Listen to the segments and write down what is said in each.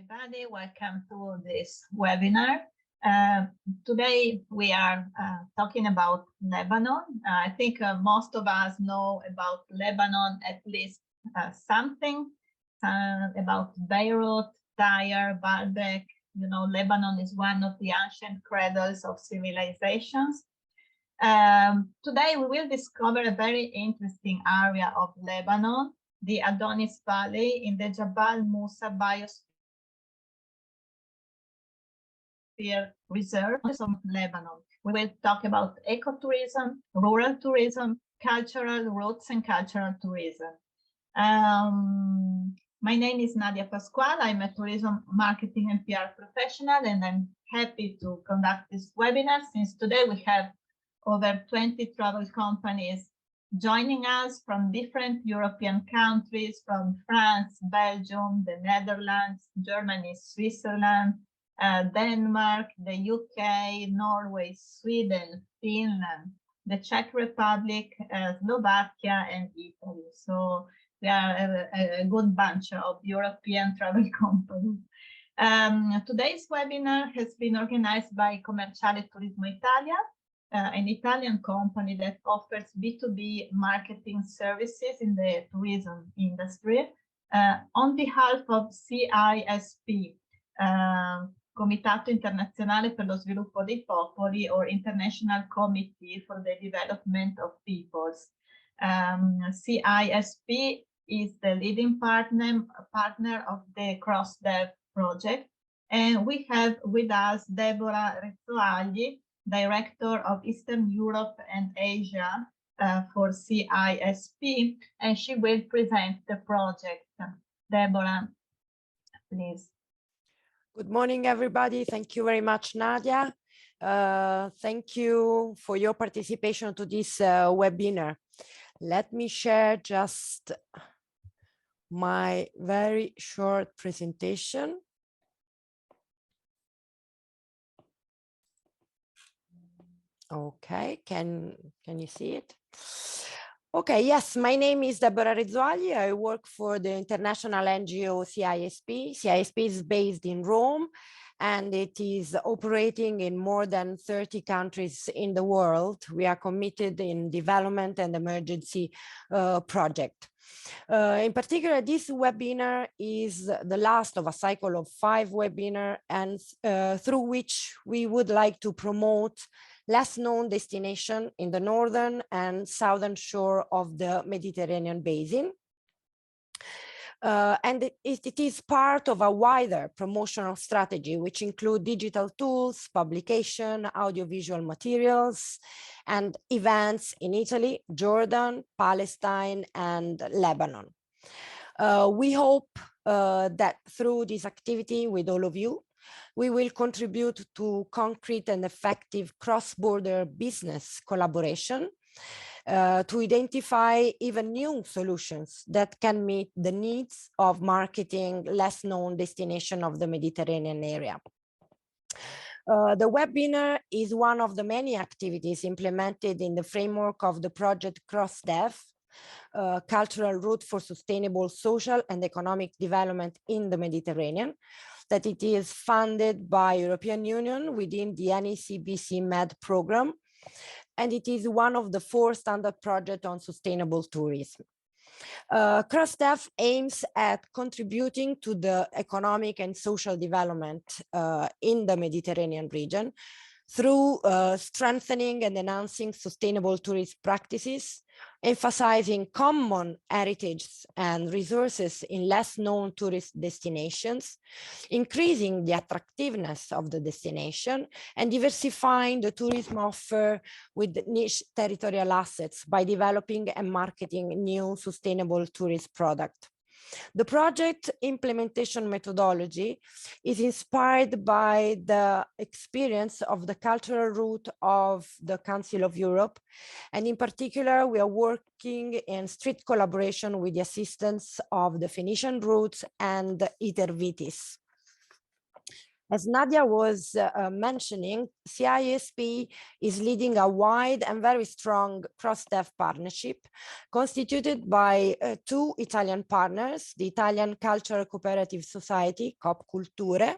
everybody. Welcome to this webinar. Today we are talking about Lebanon. I think most of us know about Lebanon, at least something about Beirut, Tyre, Baalbek. You know, Lebanon is one of the ancient cradles of civilizations. Today we will discover a very interesting area of Lebanon, the Adonis Valley in the Jabal Moussa Biosphere Reserve of Lebanon. We will talk about ecotourism, rural tourism, cultural roots and cultural tourism. My name is Nadia Pasquale. I'm a tourism marketing and PR professional, and I'm happy to conduct this webinar since today we have over 20 travel companies joining us from different European countries, from France, Belgium, the Netherlands, Germany, Switzerland, Denmark, the UK, Norway, Sweden, Finland, the Czech Republic, Slovakia, and Italy. So we are a good bunch of European travel companies. Today's webinar has been organized by Commerciale Turismo Italia, an Italian company that offers B2B marketing services in the tourism industry, on behalf of CISP, Comitato Internazionale per lo Sviluppo dei Popoli, or International Committee for the Development of Peoples. CISP is the leading partner of the CrossDev project, and we have with us Deborah Rezzoagli, Director of Eastern Europe and Asia for CISP, and she will present the project. Deborah, please. Good morning, everybody. Thank you very much, Nadia. Thank you for your participation to this webinar. Let me share just my very short presentation. Okay, can you see it? Okay, yes, my name is Deborah Rezzoagli. I work for the international NGO CISP. CISP is based in Rome, and it is operating in more than 30 countries in the world. We are committed in development and emergency project. In particular, this webinar is the last of a cycle of 5 webinars, and through which we would like to promote less known destination in the northern and southern shore of the Mediterranean basin. And it is part of a wider promotional strategy, which include digital tools, publication, audiovisual materials, and events in Italy, Jordan, Palestine, and Lebanon. We hope that through this activity with all of you, we will contribute to concrete and effective cross-border business collaboration to identify even new solutions that can meet the needs of marketing less known destination of the Mediterranean area. The webinar is one of the many activities implemented in the framework of the project CrossDev, Cultural Route for Sustainable Social and Economic Development in the Mediterranean, that it is funded by European Union within the NEC-BC MED program, and it is one of the 4 standard projects on sustainable tourism. CrossDev aims at contributing to the economic and social development in the Mediterranean region through strengthening and enhancing sustainable tourist practices, emphasizing common heritage and resources in less known tourist destinations, increasing the attractiveness of the destination, and diversifying the tourism offer with niche territorial assets by developing and marketing new sustainable tourist products. The project implementation methodology is inspired by the experience of the cultural route of the Council of Europe. And in particular, we are working in strict collaboration with the assistance of the Phoenician routes and ITER-VITIS. As Nadia was mentioning, CISP is leading a wide and very strong cross-dev partnership constituted by two Italian partners, the Italian Cultural Cooperative Society, COP Culture,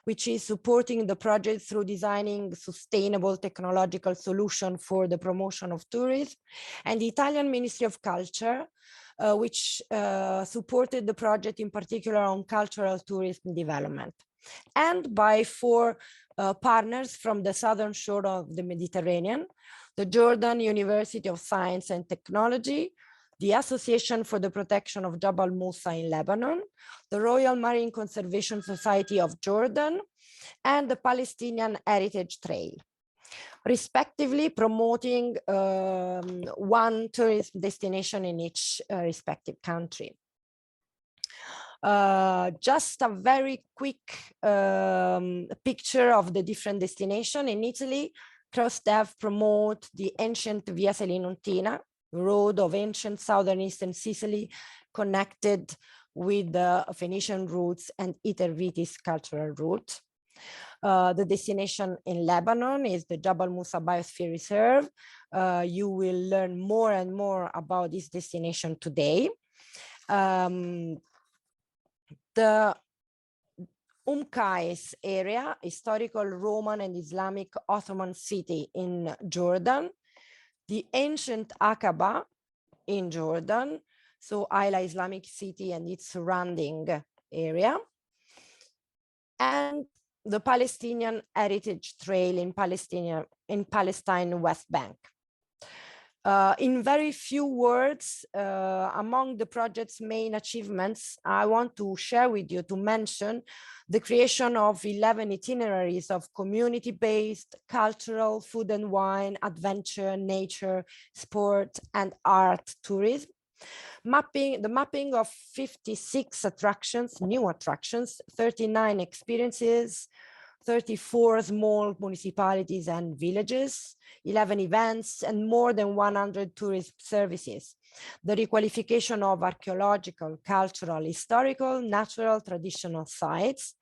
which is supporting the project through designing sustainable technological solutions for the promotion of tourism, and the Italian Ministry of Culture, which supported the project in particular on cultural tourism development, and by four partners from the southern shore of the Mediterranean: the Jordan University of Science and Technology, the Association for the Protection of Jabal Moussa in Lebanon, the Royal Marine Conservation Society of Jordan, and the Palestinian Heritage Trail, respectively promoting one tourist destination in each respective country. Just a very quick picture of the different destinations. In Italy, CrossDev promote the ancient Via Selinuntina, road of ancient southern eastern Sicily, connected with the Phoenician routes and Iter-Vitis cultural route. The destination in Lebanon is the Jabal Moussa Biosphere Reserve. You will learn more and more about this destination today. The Qais area, historical Roman and Islamic Ottoman city in Jordan, the ancient Aqaba in Jordan, so Ayla Islamic city and its surrounding area, and the Palestinian Heritage Trail in Palestine, West Bank. In very few words, among the project's main achievements, I want to share with you, to mention the creation of 11 itineraries of community-based cultural, food and wine, adventure, nature, sport, and art tourism. The mapping of 56 attractions, new attractions, 39 experiences, 34 small municipalities and villages, 11 events, and more than 100 tourist services. The requalification of archaeological, cultural, historical, natural, traditional sites,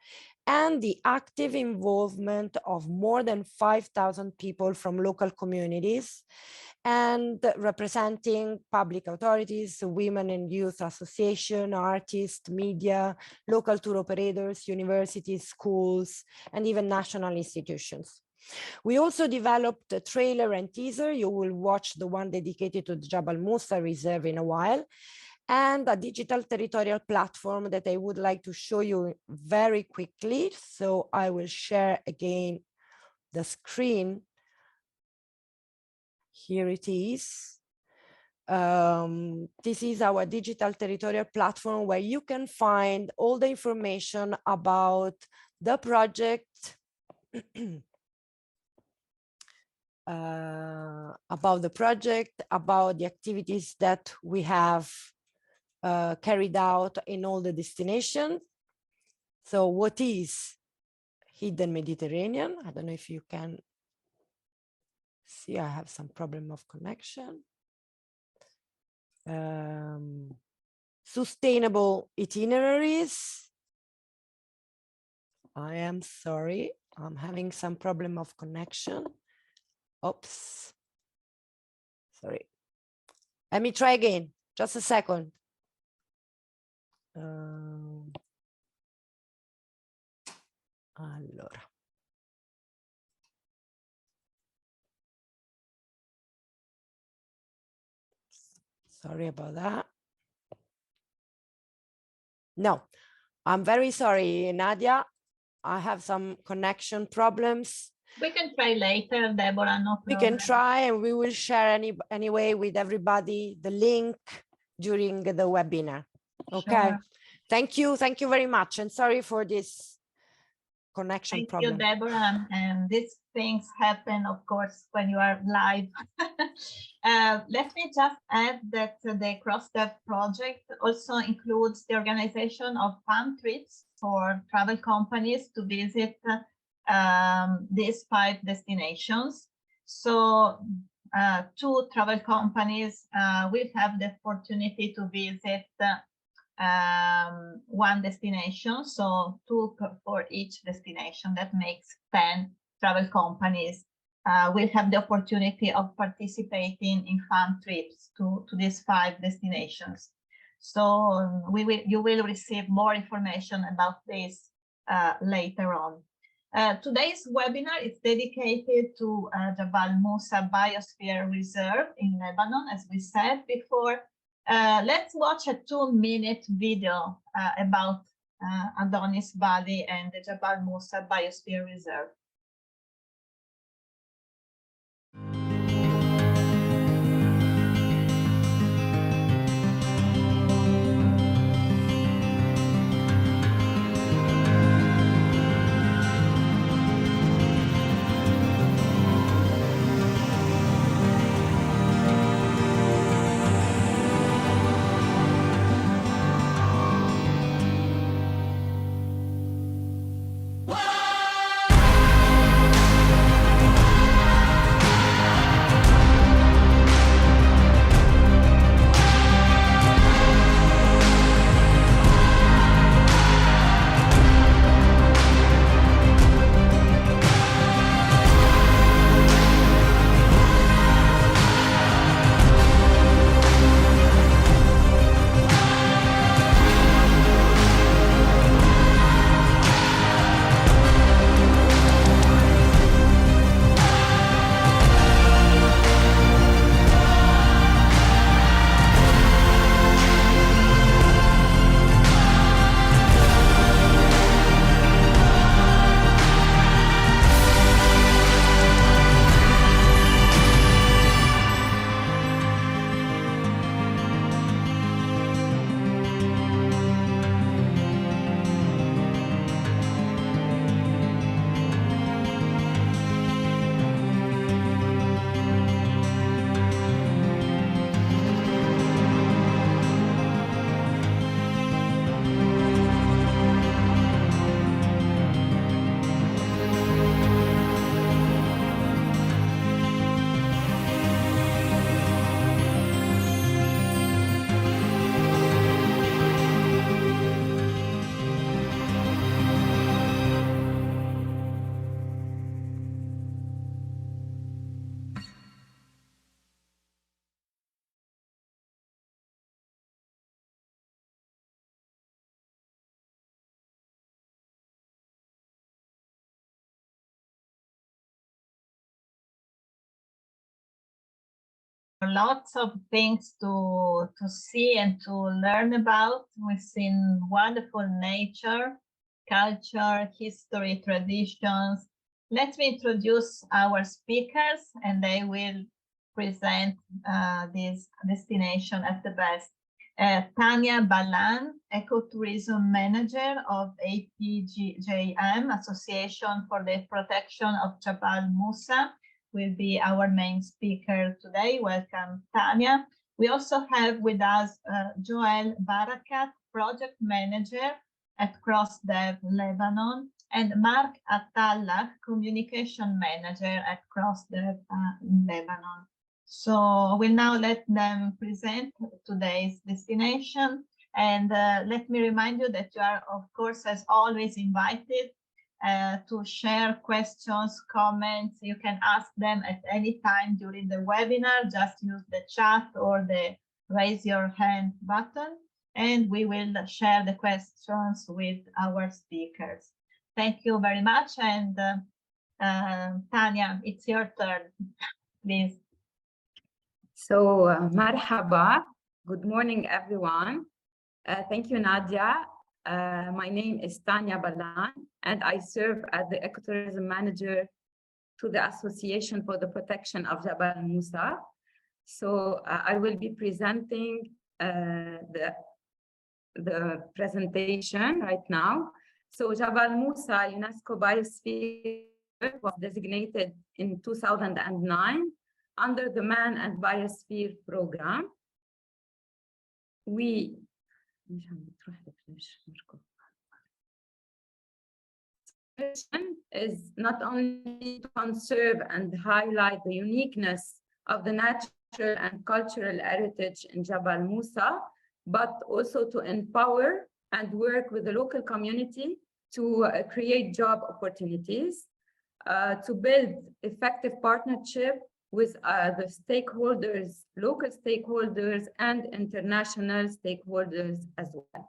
and the active involvement of more than 5,000 people from local communities and representing public authorities, women and youth association, artists, media, local tour operators, universities, schools, and even national institutions. We also developed a trailer and teaser. You will watch the one dedicated to the Jabal Moussa Reserve in a while, and a digital territorial platform that I would like to show you very quickly. So I will share again the screen. Here it is. This is our digital territorial platform where you can find all the information about the project, about the activities that we have carried out in all the destinations. So what is Hidden Mediterranean? I don't know if you can see, I have some problem of connection. Sustainable itineraries. I am sorry, I'm having some problem of connection. Oops, sorry. Let me try again, just a second. Allora. Sorry about that. No, I'm very sorry, Nadia. I have some connection problems. We can try later, Deborah, no problem. We can try, and we will share anyway with everybody the link during the webinar. Okay. Sure. Thank you very much, and sorry for this connection problem. Thank you, Deborah. And these things happen, of course, when you are live. Let me just add that the CrossDev project also includes the organization of fun trips for travel companies to visit these 5 destinations. So 2 travel companies will have the opportunity to visit one destination, so two for each destination. That makes 10 travel companies will have the opportunity of participating in fun trips to these 5 destinations. So you will receive more information about this later on. Today's webinar is dedicated to Jabal Moussa Biosphere Reserve in Lebanon, as we said before. Let's watch a 2-minute video about Adonis Valley and the Jabal Moussa Biosphere Reserve. Lots of things to see and to learn about. We've seen wonderful nature, culture, history, traditions. Let me introduce our speakers and they will present this destination at the best. Tanya Balan, Ecotourism Manager of APGJM, Association for the Protection of Jabal Moussa, will be our main speaker today. Welcome, Tanya. We also have with us Joel Barakat, Project Manager at CrossDev Lebanon, and Mark Attallah, Communication Manager at CrossDev Lebanon. So we'll now let them present today's destination. And let me remind you that you are, of course, as always, invited to share questions, comments. You can ask them at any time during the webinar. Just use the chat or the raise your hand button, and we will share the questions with our speakers. Thank you very much. And Tanya, it's your turn, please. So, marhaba. Good morning, everyone. Thank you, Nadia. My name is Tanya Balan, and I serve as the Ecotourism Manager to the Association for the Protection of Jabal Moussa. So I will be presenting the presentation right now. So Jabal Moussa UNESCO Biosphere was designated in 2009 under the Man and Biosphere Program. Is not only to conserve and highlight the uniqueness of the natural and cultural heritage in Jabal Moussa, but also to empower and work with the local community to create job opportunities, to build effective partnership with the stakeholders, local stakeholders, and international stakeholders as well.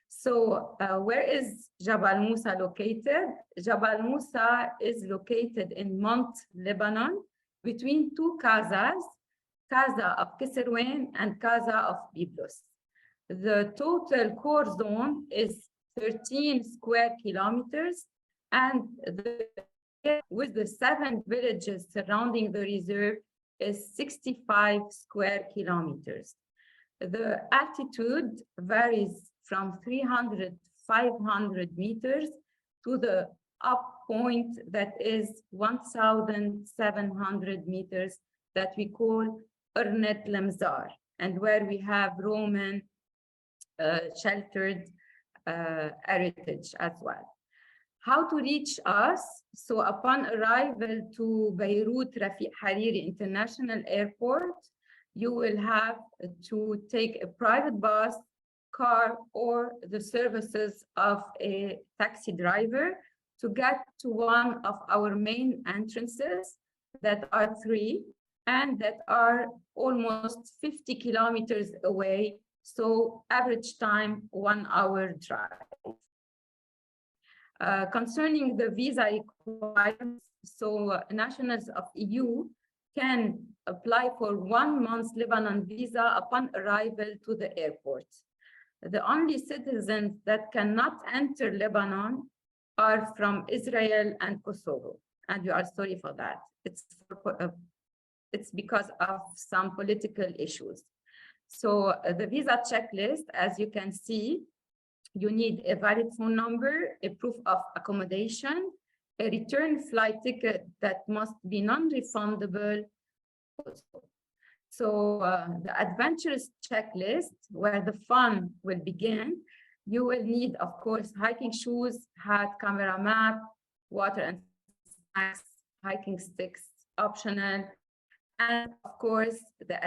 So where is Jabal Moussa located? Jabal Moussa is located in Mount Lebanon, between two Kazas, Kaza of Kisirwen and Kaza of Byblos. The total core zone is 13 square kilometers, and with the 7 villages surrounding the reserve is 65 square kilometers. The altitude varies from 300, 500 meters to the up point that is 1,700 meters that we call Urnet Lamzar, and where we have Roman sheltered heritage as well. How to reach us? So upon arrival to Beirut Rafiq Hariri International Airport, you will have to take a private bus, car, or the services of a taxi driver to get to one of our main entrances that are 3 and that are almost 50 kilometers away. So average time, 1 hour drive. Concerning the visa requirements, so nationals of EU can apply for 1 month Lebanon visa upon arrival to the airport. The only citizens that cannot enter Lebanon are from Israel and Kosovo, and we are sorry for that. It's because of some political issues. So the visa checklist, as you can see, you need a valid phone number, a proof of accommodation, a return flight ticket that must be non-refundable. So the adventurous checklist, where the fun will begin, you will need, of course, hiking shoes, hat, camera map, water and snacks, hiking sticks, optional, and of course, the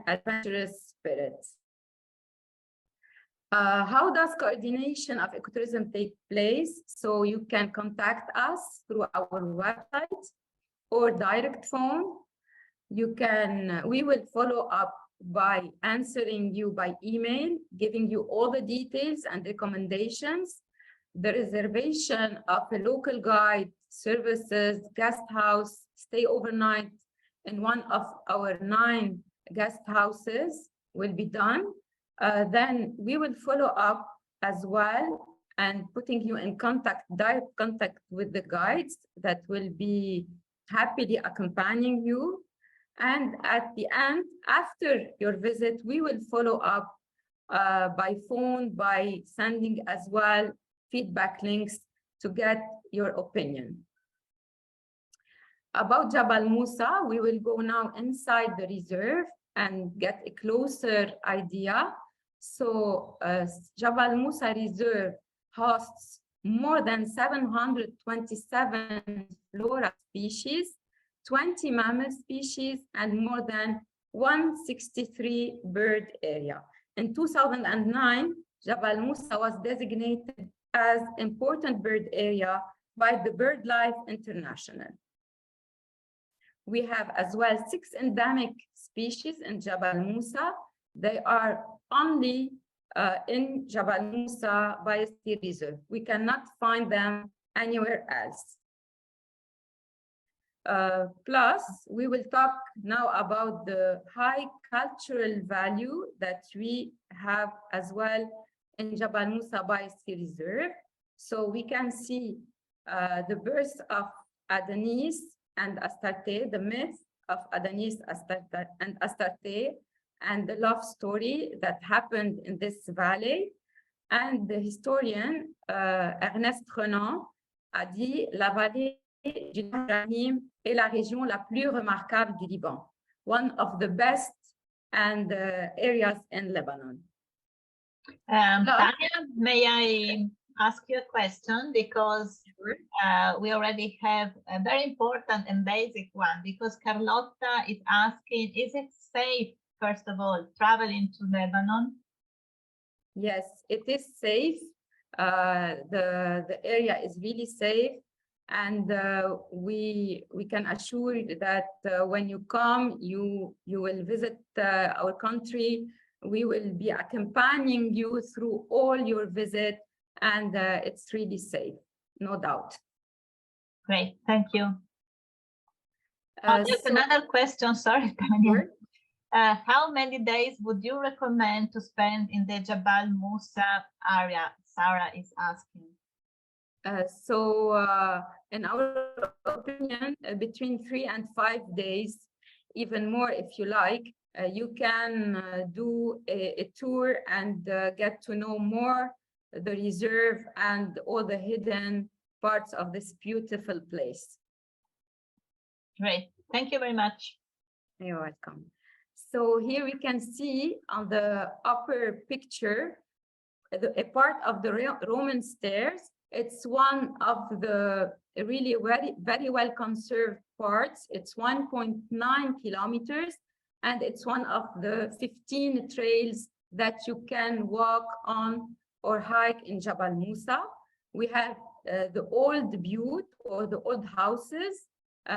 adventurous spirit. How does coordination of ecotourism take place? So you can contact us through our website or direct phone. We will follow up by answering you by email, giving you all the details and recommendations. The reservation of a local guide, services, guest house, stay overnight in one of our 9 guest houses will be done. Then we will follow up as well and putting you in direct contact with the guides that will be happily accompanying you. And at the end, after your visit, we will follow up by phone, by sending as well feedback links to get your opinion. About Jabal Moussa, we will go now inside the reserve and get a closer idea. So Jabal Moussa Reserve hosts more than 727 flora species, 20 mammal species, and more than 163 bird area. In 2009, Jabal Moussa was designated as important bird area by the BirdLife International. We have as well 6 endemic species in Jabal Moussa. They are only in Jabal Moussa Biosphere Reserve. We cannot find them anywhere else. Plus, we will talk now about the high cultural value that we have as well in Jabal Moussa Biosphere Reserve. So we can see the birth of Adonis and Astarte, the myth of Adonis and Astarte, and the love story that happened in this valley. And the historian Ernest Renan a dit la vallée du Ibrahim est la région la plus remarquable du Liban, one of the best and areas in Lebanon. Tanya, may I ask you a question? Because we already have a very important and basic one, because Carlotta is asking, is it safe, first of all, traveling to Lebanon? Yes, it is safe. The area is really safe, and we can assure you that when you come, you will visit our country. We will be accompanying you through all your visit, and it's really safe, no doubt. Great, thank you. There's another question, sorry, Tanya. Sure. How many days would you recommend to spend in the Jabal Moussa area? Sarah is asking. In our opinion, between 3 and 5 days, even more if you like, you can do a tour and get to know more the reserve and all the hidden parts of this beautiful place. Great, thank you very much. You're welcome. So here we can see on the upper picture, a part of the Roman stairs. It's one of the really very well conserved parts. It's 1.9 kilometers, and it's one of the 15 trails that you can walk on or hike in Jabal Moussa. We have the old butte or the old houses.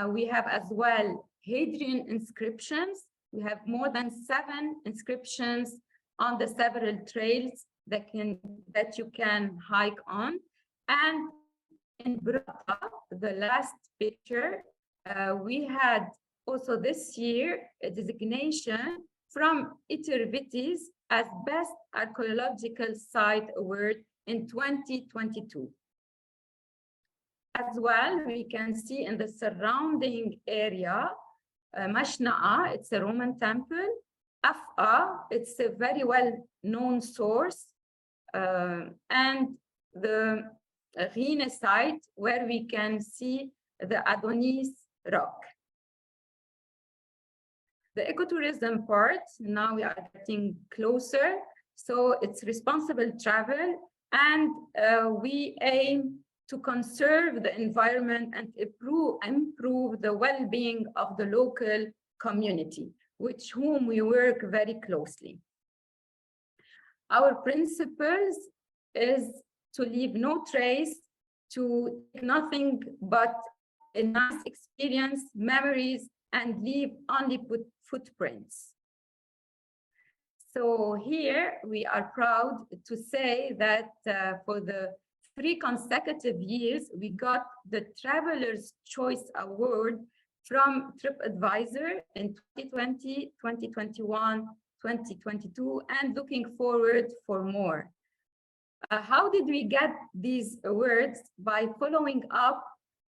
We have as well Hadrian inscriptions. We have more than 7 inscriptions on the several trails that you can hike on. And in Brata, the last picture, we had also this year a designation from Itervitis as Best Archaeological Site Award in 2022. As well, we can see in the surrounding area, Mashna'a, it's a Roman temple. Af'a, it's a very well-known source. And the Ghine site, where we can see the Adonis rock. The ecotourism part, now we are getting closer. So it's responsible travel, and we aim to conserve the environment and improve the well-being of the local community, with whom we work very closely. Our principles is to leave no trace, to take nothing but a nice experience, memories, and leave only footprints. So here we are proud to say that for the 3 consecutive years, we got the Traveler's Choice Award from TripAdvisor in 2020, 2021, 2022, and looking forward for more. How did we get these awards? By following up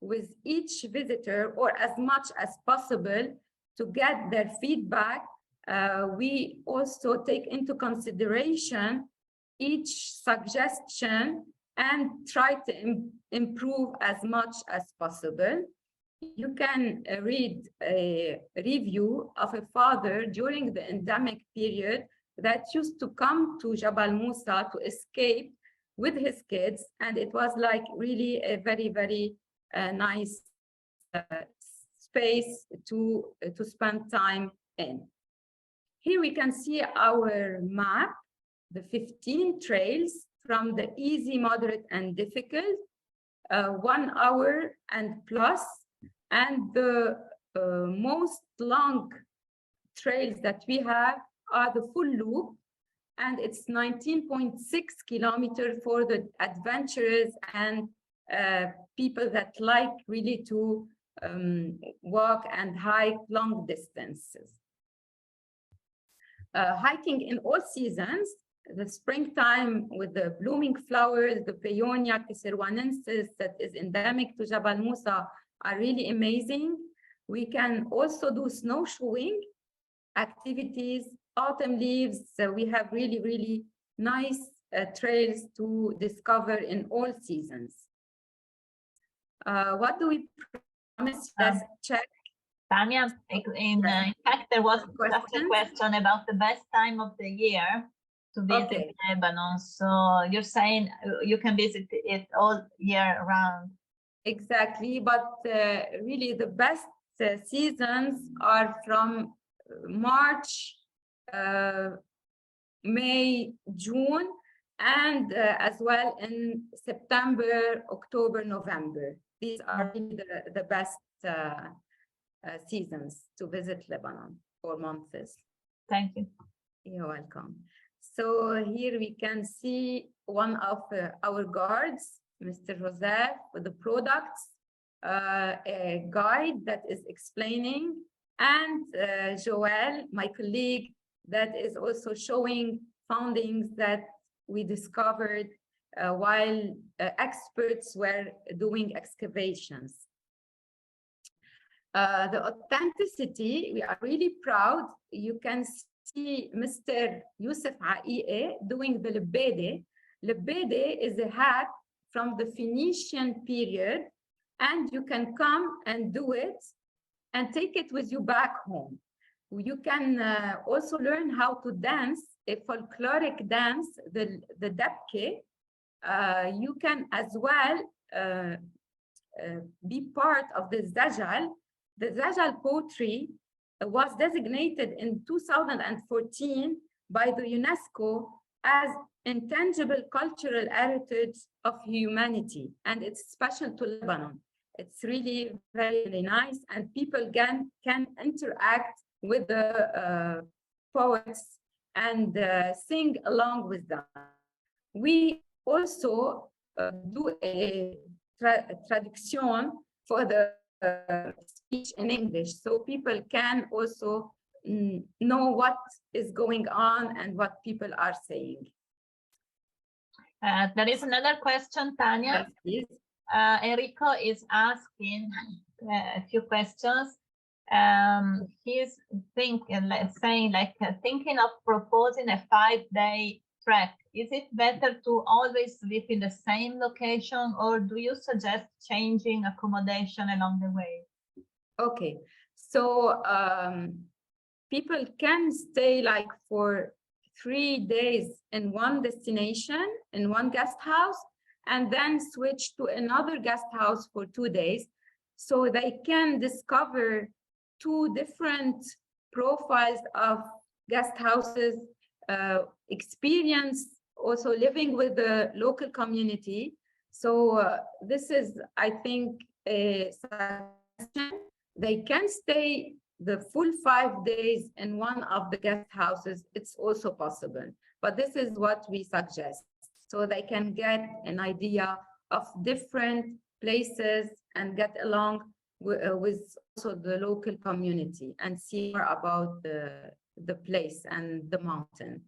with each visitor, or as much as possible, to get their feedback. We also take into consideration each suggestion and try to improve as much as possible. You can read a review of a father during the endemic period that used to come to Jabal Moussa to escape with his kids, and it was like really a very nice space to spend time in. Here we can see our map, the 15 trails from the easy, moderate, and difficult, 1 hour and plus, and the most long trails that we have are the full loop, and it's 19.6 kilometers for the adventurers and people that like really to walk and hike long distances. Hiking in all seasons, the springtime with the blooming flowers, the Paeonia caesarwanensis that is endemic to Jabal Moussa, are really amazing. We can also do snowshoeing activities, autumn leaves. So we have really nice trails to discover in all seasons. What do we promise? Let's check. Tanya, in fact, there was just a question about the best time of the year to visit Lebanon. So you're saying you can visit it all year round. Exactly, but really the best seasons are from March, May, June, and as well in September, October, November. These are really the best seasons to visit Lebanon, 4 months. Thank you. You're welcome. So here we can see one of our guards, Mr. Joseph, with the products, a guide that is explaining, and Joel, my colleague, that is also showing findings that we discovered while experts were doing excavations. The authenticity, we are really proud. You can see Mr. Youssef Aie doing the lebede. Lebede is a hat from the Phoenician period, and you can come and do it and take it with you back home. You can also learn how to dance a folkloric dance, the dabke. You can as well be part of the Zajal. The Zajal poetry was designated in 2014 by the UNESCO as intangible cultural heritage of humanity, and it's special to Lebanon. It's really very, very nice, and people can interact with the poets and sing along with them. We also do a traduction for the speech in English, so people can also know what is going on and what people are saying. There is another question, Tanya. Yes, Enrico is asking a few questions. He's thinking of proposing a 5-day trek. Is it better to always live in the same location, or do you suggest changing accommodation along the way? Okay, so people can stay like for 3 days in one destination, in one guest house, and then switch to another guest house for 2 days. So they can discover 2 different profiles of guest houses, experience also living with the local community. So this is, I think, a suggestion. They can stay the full 5 days in one of the guest houses. It's also possible, but this is what we suggest, so they can get an idea of different places and get along with also the local community and see more about the place and the mountain.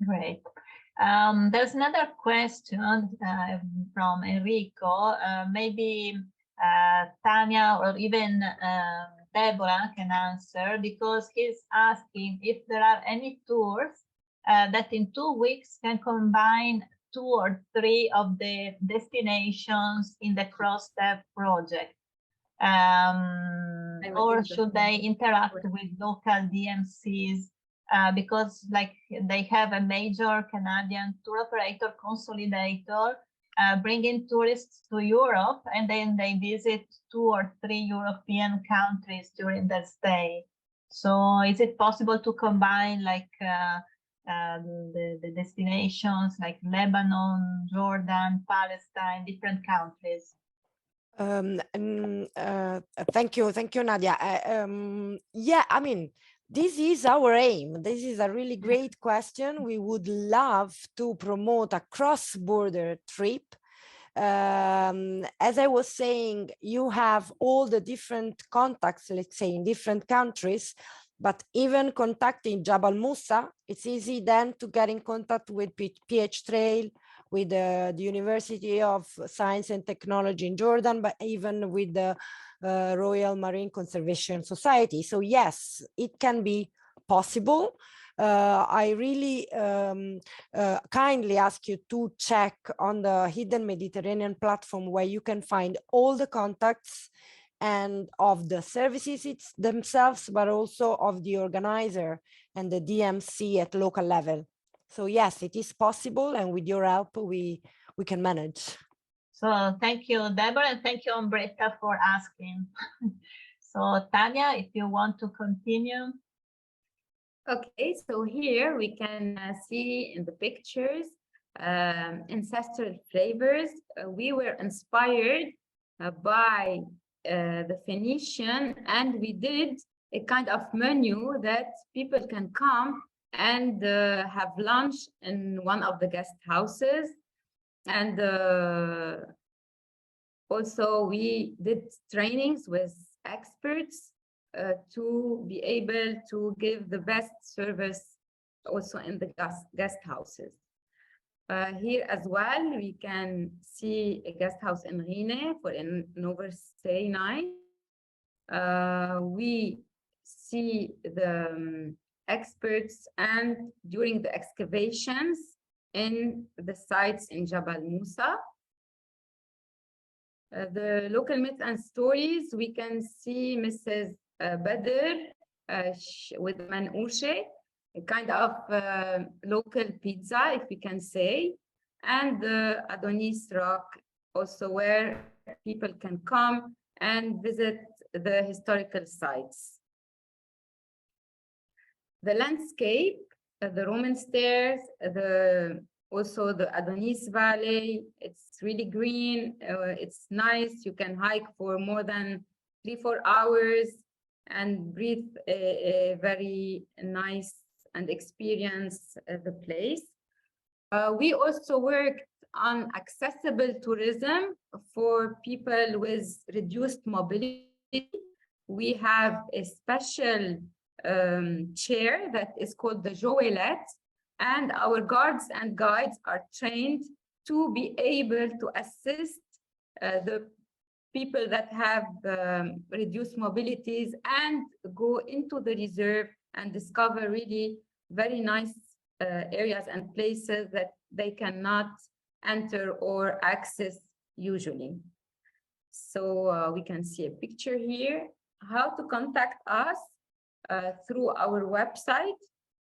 Great. There's another question from Enrico. Maybe Tanya or even Deborah can answer, because he's asking if there are any tours that in 2 weeks can combine 2 or 3 of the destinations in the Crossstep project. Or should they interact with local DMCs? Because like they have a major Canadian tour operator consolidator bringing tourists to Europe, and then they visit 2 or 3 European countries during their stay. So is it possible to combine like the destinations like Lebanon, Jordan, Palestine, different countries? Thank you, Nadia. Yeah, I mean, this is our aim. This is a really great question. We would love to promote a cross-border trip. As I was saying, you have all the different contacts, let's say, in different countries, but even contacting Jabal Moussa, it's easy then to get in contact with PH Trail, with the University of Science and Technology in Jordan, but even with the Royal Marine Conservation Society. So yes, it can be possible. I really kindly ask you to check on the Hidden Mediterranean platform, where you can find all the contacts and of the services themselves, but also of the organizer and the DMC at local level. So yes, it is possible, and with your help, we can manage. So thank you, Deborah, and thank you, Umbretta, for asking. So Tanya, if you want to continue. Okay, so here we can see in the pictures ancestral flavors. We were inspired by the Phoenician, and we did a kind of menu that people can come and have lunch in one of the guest houses. And also we did trainings with experts to be able to give the best service also in the guest houses. Here as well, we can see a guest house in Rine for an overstay night. We see the experts and during the excavations in the sites in Jabal Moussa. The local myths and stories, we can see Mrs. Badr with manouche, a kind of local pizza, if we can say, and the Adonis Rock, also where people can come and visit the historical sites. The landscape, the Roman stairs, also the Adonis Valley, it's really green, it's nice. You can hike for more than 3-4 hours and breathe a very nice and experience the place. We also worked on accessible tourism for people with reduced mobility. We have a special chair that is called the Joëlette, and our guards and guides are trained to be able to assist the people that have reduced mobilities and go into the reserve and discover really very nice areas and places that they cannot enter or access usually. So we can see a picture here. How to contact us through our website.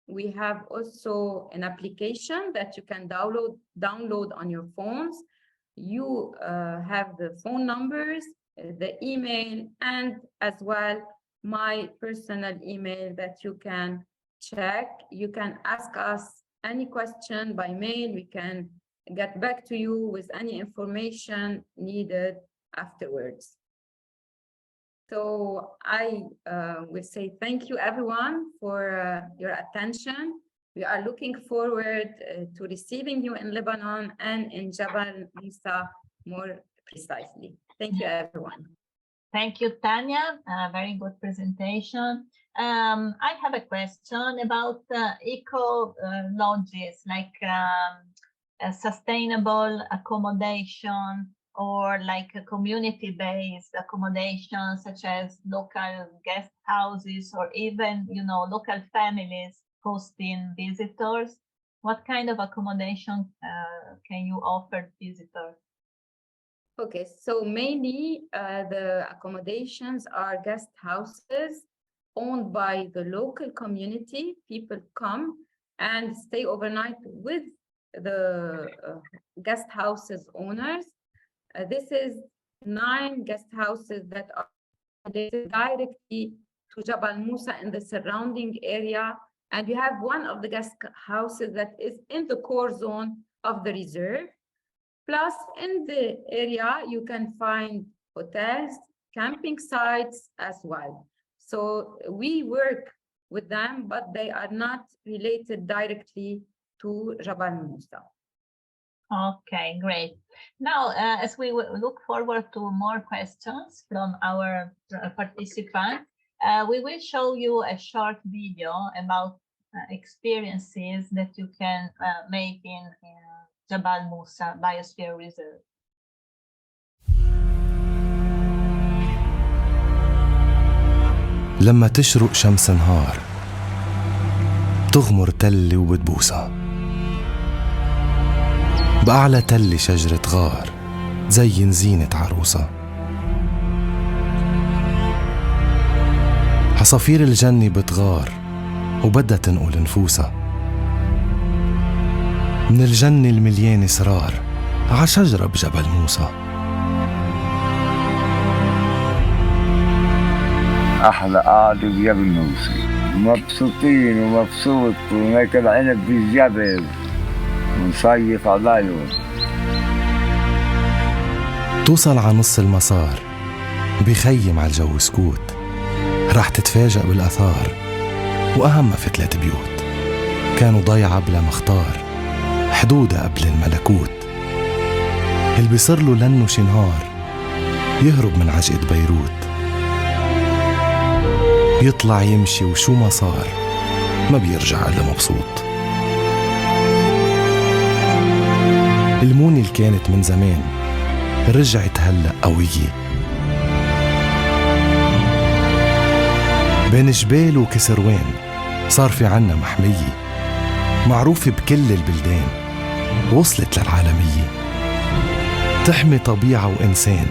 We have also an application that you can download on your phones. You have the phone numbers, the email, and as well my personal email that you can check. You can ask us any question by mail. We can get back to you with any information needed afterwards. So I will say thank you everyone for your attention. We are looking forward to receiving you in Lebanon and in Jabal Moussa more precisely. Thank you everyone. Thank you, Tanya. Very good presentation. I have a question about eco lodges, like sustainable accommodation, or like a community-based accommodation, such as local guest houses, or even, local families hosting visitors. What kind of accommodation can you offer visitors? Okay, so mainly the accommodations are guest houses owned by the local community. People come and stay overnight with the guest houses owners. This is 9 guest houses that are related directly to Jabal Moussa in the surrounding area. And we have one of the guest houses that is in the core zone of the reserve. Plus, in the area, you can find hotels, camping sites as well. So we work with them, but they are not related directly to Jabal Moussa. Okay, great. Now, as we look forward to more questions from our participants, we will show you a short video about experiences that you can make in Jabal Moussa Biosphere Reserve. لما تشرق شمس نهار بتغمر تلي وبتبوسها، بأعلى تلي شجرة غار تزين زينة عروسة، عصافير الجنة بتغار وبدها تنقل نفوسها من الجنة المليانة اسرار عشجرة بجبل موسى. أحلى قعدة بجبل موسى، مبسوطين ومبسوط وناكل عنب بالجبل ونصيف الله يعون. توصل على نص المسار بخيم على الجو سكوت، راح تتفاجأ بالآثار وأهمها في 3 بيوت كانوا ضيعة بلا مختار، حدودها قبل الملكوت. اللي بيصير له لأنه شي نهار يهرب من عجقة بيروت، يطلع يمشي وشو ما صار ما بيرجع إلا مبسوط. الموني اللي كانت من زمان رجعت هلأ قوية، بين جبال وكسروان صار في عنا محمية معروفة بكل البلدان، وصلت للعالمية، تحمي طبيعة وإنسان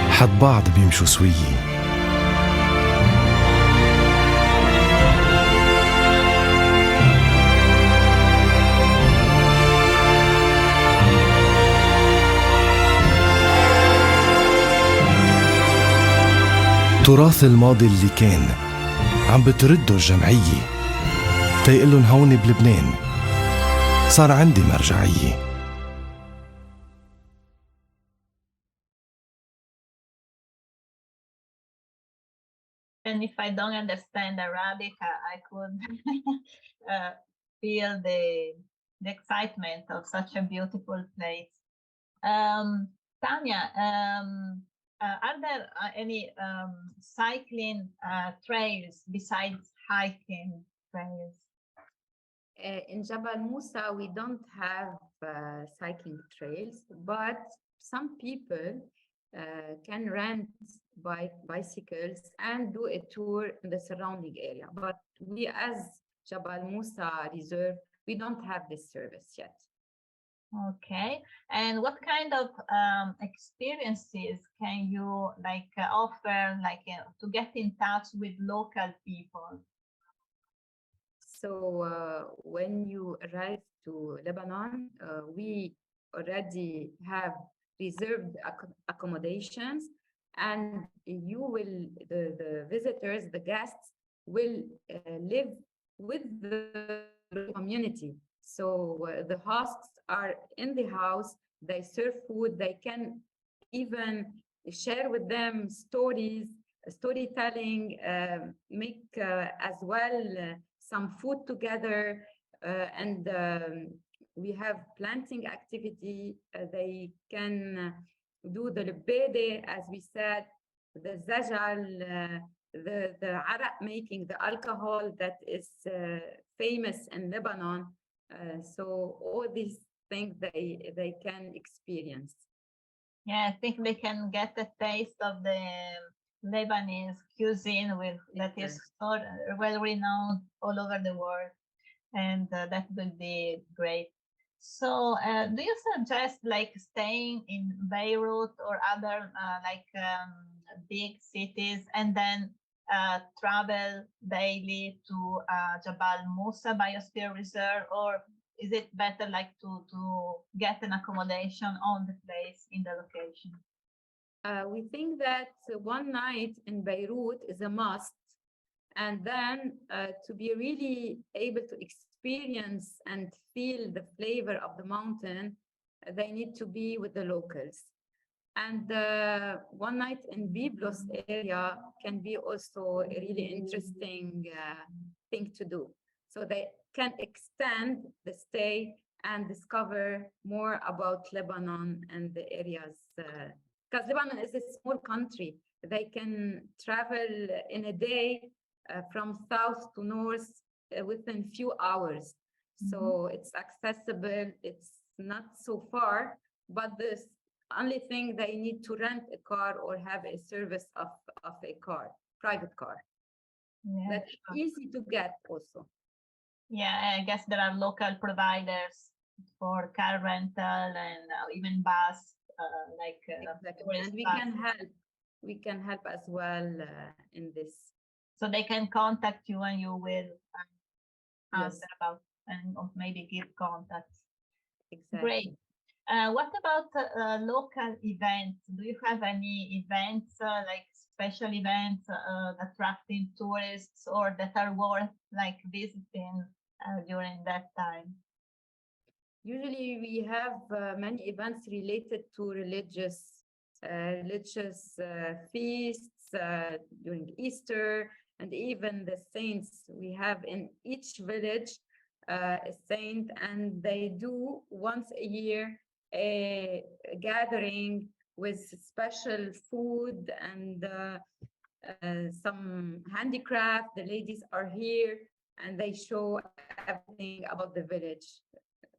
حد بعض بيمشوا سوية. تراث الماضي اللي كان عم بترده الجمعية، تيقلن هون بلبنان صار عندي مرجعية. And if I don't understand Arabic, I could feel the excitement of such a beautiful place. Tanya, are there any cycling trails besides hiking trails? In Jabal Moussa, we don't have cycling trails, but some people can rent bicycles and do a tour in the surrounding area. But we, as Jabal Moussa Reserve, we don't have this service yet. Okay, and what kind of experiences can you offer, to get in touch with local people? So when you arrive to Lebanon, we already have reserved accommodations, and the visitors, the guests will live with the community. So the hosts are in the house, they serve food, they can even share with them stories, storytelling, make as well some food together, and we have planting activity. They can do the lebede, as we said, the zajal, the arak making, the alcohol that is famous in Lebanon. So all these things they can experience. Yeah, I think they can get a taste of the Lebanese cuisine that is so well renowned all over the world, and that would be great. So do you suggest staying in Beirut or other big cities and then travel daily to Jabal Moussa Biosphere Reserve, or is it better to get an accommodation on the place in the location? We think that one night in Beirut is a must, and then to be really able to experience and feel the flavor of the mountain, they need to be with the locals. And one night in Byblos area can be also a really interesting thing to do. So they can extend the stay and discover more about Lebanon and the areas. Because Lebanon is a small country. They can travel in a day from south to north within few hours. So it's accessible, it's not so far, but the only thing they need to rent a car or have a service of a car, private car. Yeah, That's easy to get also. Yeah, I guess there are local providers for car rental and even bus, Exactly. And we can help as well in this. So they can contact you and you will answer Yes. about and maybe give contacts. Exactly. Great. What about local events? Do you have any events, special events attracting tourists or that are worth visiting during that time? Usually we have many events related to religious feasts during Easter, and even the saints. We have in each village a saint, and they do once a year a gathering with special food and some handicraft. The ladies are here and they show everything about the village,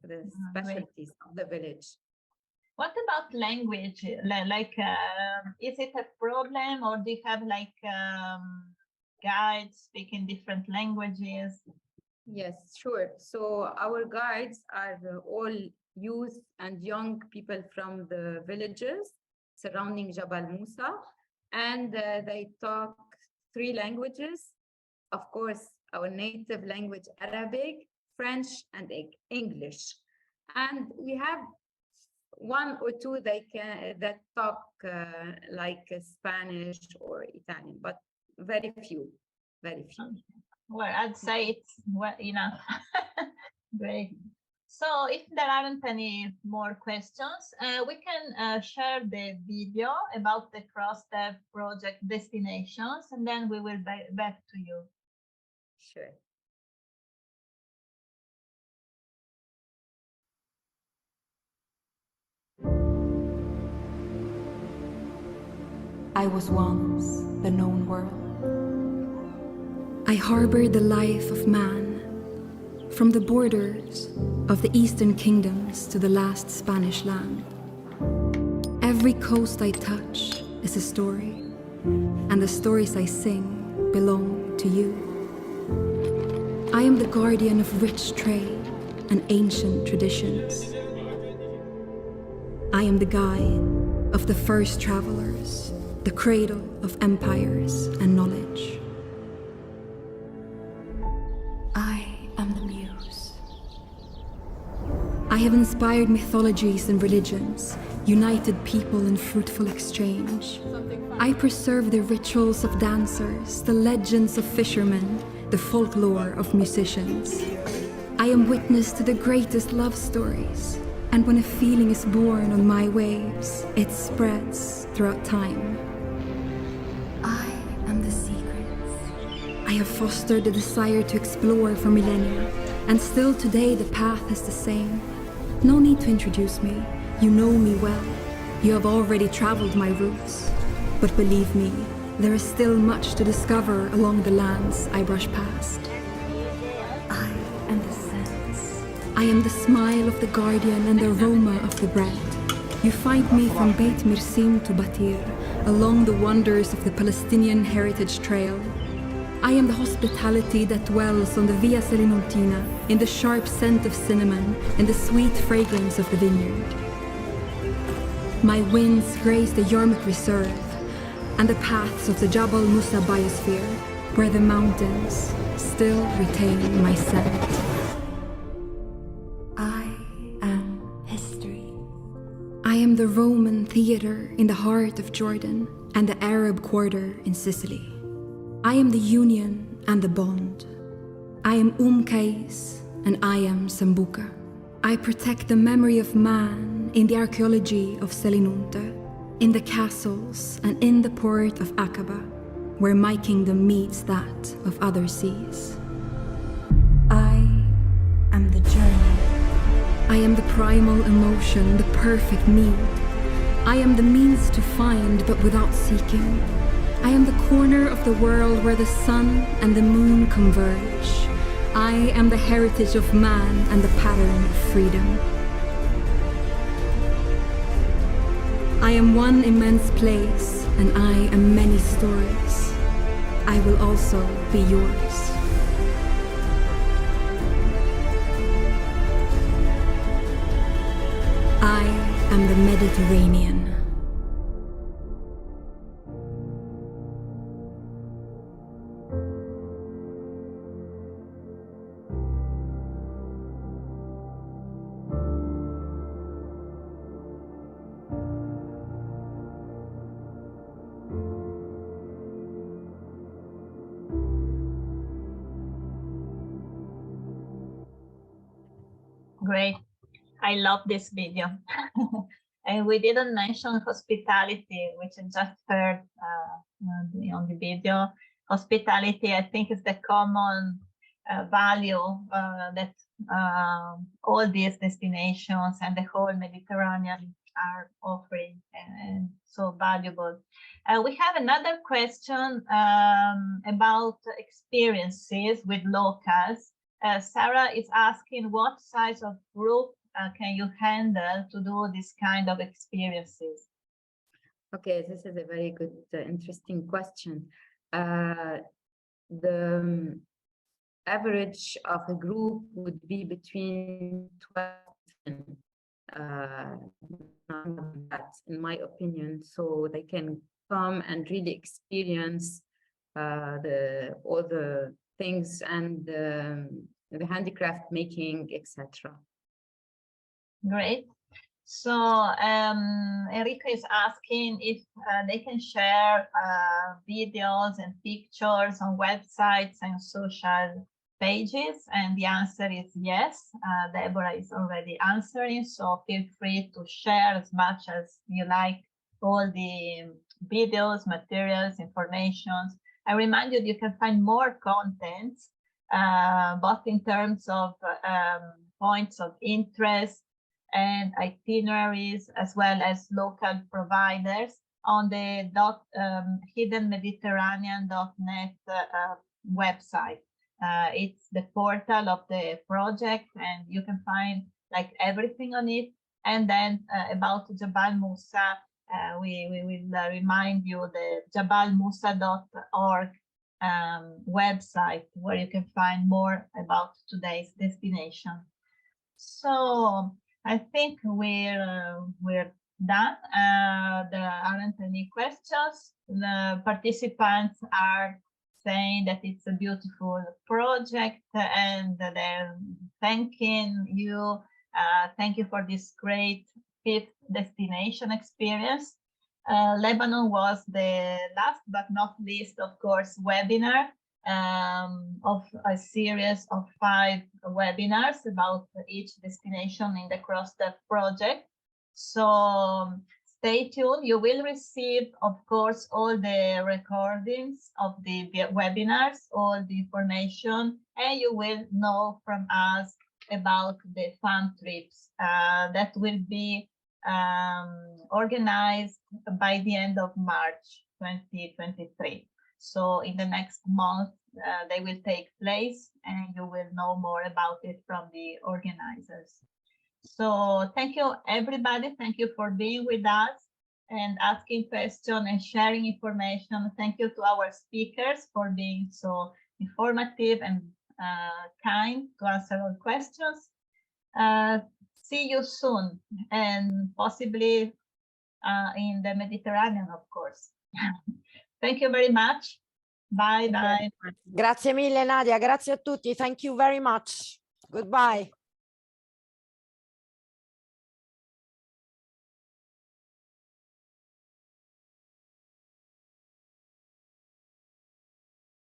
the specialties of the village. What about language? Is it a problem, or do you have guides speaking different languages? Yes, sure. So our guides are all youth and young people from the villages surrounding Jabal Moussa, and they talk 3 languages. Of course, our native language, Arabic, French, and English. And we have 1 or 2 that talk like Spanish or Italian, but very few, very few. Well, I'd say it's well enough. Great. So if there aren't any more questions, we can share the video about the CrossDev project destinations, and then we will be back to you. Sure. I was once the known world. I harbored the life of man, from the borders of the eastern kingdoms to the last Spanish land. Every coast I touch is a story, and the stories I sing belong to you. I am the guardian of rich trade and ancient traditions. I am the guide of the first travelers, the cradle of empires and knowledge. I am the muse. I have inspired mythologies and religions, united people in fruitful exchange. I preserve the rituals of dancers, the legends of fishermen, the folklore of musicians. I am witness to the greatest love stories, and when a feeling is born on my waves, it spreads throughout time. I am the secrets. I have fostered the desire to explore for millennia, and still today the path is the same. No need to introduce me, you know me well. You have already traveled my routes. But believe me, there is still much to discover along the lands I brush past. I am the sense. I am the smile of the guardian and the aroma of the bread. You find me from Beit Mirsim to Batir, along the wonders of the Palestinian Heritage Trail. I am the hospitality that dwells on the Via Selinuntina, in the sharp scent of cinnamon and the sweet fragrance of the vineyard. My winds graze the Yarmouk Reserve and the paths of the Jabal Moussa Biosphere, where the mountains still retain my scent. I am history. I am the Roman theater in the heart of Jordan and the Arab quarter in Sicily. I am the union and the bond. I am Kais and I am Sambuca. I protect the memory of man in the archaeology of Selinunte, in the castles and in the port of Aqaba, where my kingdom meets that of other seas. I am the journey. I am the primal emotion, the perfect need. I am the means to find, but without seeking. I am the corner of the world where the sun and the moon converge. I am the heritage of man and the pattern of freedom. I am one immense place, and I am many stories. I will also be yours. I am the Mediterranean. Great. I love this video. And we didn't mention hospitality, which I just heard on the video. Hospitality, I think, is the common value that all these destinations and the whole Mediterranean are offering, and so valuable. We have another question about experiences with locals. Sarah is asking, what size of group can you handle to do this kind of experiences? Okay, this is a very good, interesting question. The average of a group would be between 12 and 10, in my opinion, so they can come and really experience all the things and the handicraft making, etc. Great. So Enrico is asking if they can share videos and pictures on websites and social pages, and the answer is yes. Deborah is already answering, so feel free to share as much as you like all the videos, materials, informations. I remind you that you can find more content, both in terms of points of interest and itineraries, as well as local providers on the hiddenmediterranean.net website. It's the portal of the project, and you can find like everything on it. And then about Jabal Moussa, we will remind you the jabalmoussa.org website, where you can find more about today's destination. So I think we're done. There aren't any questions. The participants are saying that it's a beautiful project, and they're thanking you. Thank you for this great 5th destination experience. Lebanon was the last but not least, of course, webinar of a series of 5 webinars about each destination in the Crossroads project. So stay tuned. You will receive, of course, all the recordings of the webinars, all the information, and you will know from us about the fun trips that will be organized by the end of March 2023. So in the next month, they will take place, and you will know more about it from the organizers. So thank you, everybody. Thank you for being with us and asking questions and sharing information. Thank you to our speakers for being so informative and kind to answer all questions. See you soon, and possibly in the Mediterranean, of course. Thank you very much. Bye bye. Grazie mille Nadia, grazie a tutti. Thank you very much. Goodbye.